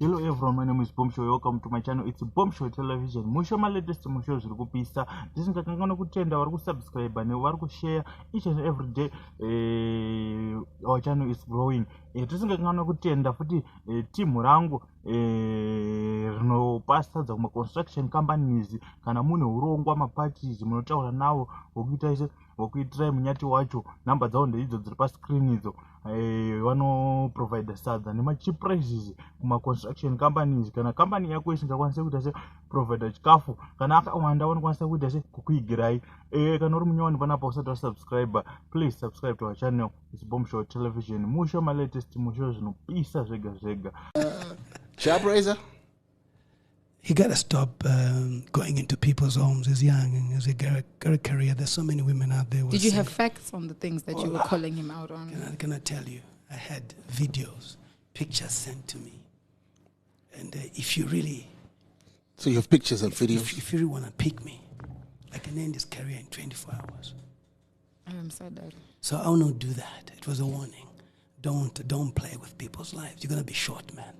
Hello everyone, my name is Bombshow. Welcome to my channel. It's Bombshow Television. Musho my latest musho zviri kupisa. Tisingakangana kutenda vari kusubscribe ne vari kushare each and every day. Our channel is growing. Tisingakangana kutenda futi team rangu rinopasa kuma construction companies kana mune urongwa maparties munotaura nawo wokuitirai munyati wacho. Namba dzavo ndeidzo dziri pascreen idzo. Vano provide sadza nemacheap prices kuma construction companies. Kana company yako isingakwanisa kuita se provide chikafu kana akawanda vanokwanisa kuita se kukuigirai. Kana uri munyowani panapo usati wasubscribe, please subscribe to our channel. It's Bombshow Television. Musho my latest musho zvinopisa zvega zvega. Jah Prayzah, you gotta stop going into people's homes as young and as a career. There's so many women out there. Did you have facts on the things that you were calling him out on? Can I tell you? I had videos, pictures sent to me. And if you really... So you have pictures and videos? If you really want to pick me, I can end this career in 24 hours. I am sad. So I will not do that. It was a warning. Don't play with people's lives. You're going to be short, man.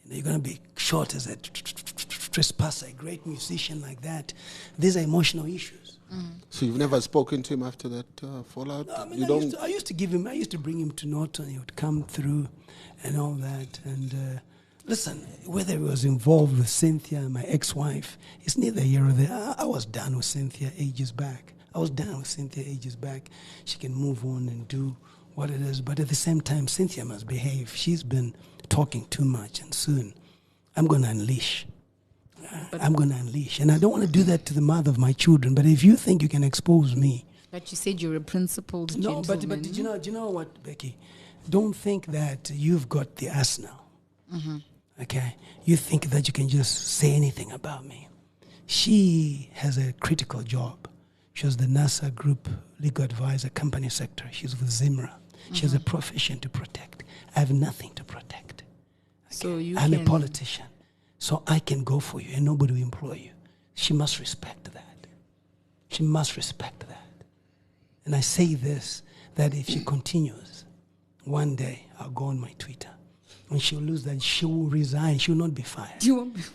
You're going to be short as a trespasser, a great musician like that. These are emotional issues. So you've never spoken to him after that fallout? No, I mean, I used to bring him to Norton. He would come through and all that. And listen, whether he was involved with Cynthia, my ex-wife, it's neither here or there. I was done with Cynthia ages back. She can move on and do what it is. But at the same time, Cynthia must behave. She's been talking too much, and soon I'm going to unleash. And I don't want to do that to the mother of my children. But if you think you can expose me... But you said you're a principled gentleman. No, but do you know what, Becky? Don't think that you've got the arsenal. Okay? You think that you can just say anything about me. She has a critical job. She was the NASA Group Legal Advisor, Company Secretary. She's with Zimra. She has a profession to protect. I have nothing to protect. Okay? I'm a politician. So I can go for you and nobody will employ you. She must respect that. And I say this, that if she continues, one day I'll go on my Twitter. When she'll lose that, she will resign. She will not be fired.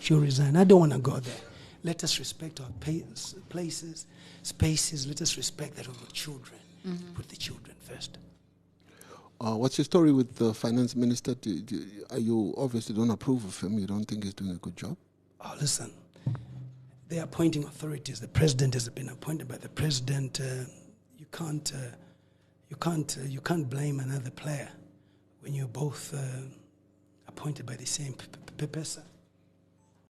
She'll resign. I don't want to go there. Let us respect our places, spaces. Let us respect that of our children. Put the children first. What's your story with the finance minister? You obviously don't approve of him. You don't think he's doing a good job? Oh, listen. They are appointing authorities. The president has been appointed by the president. You can't blame another player when you're both appointed by the same person.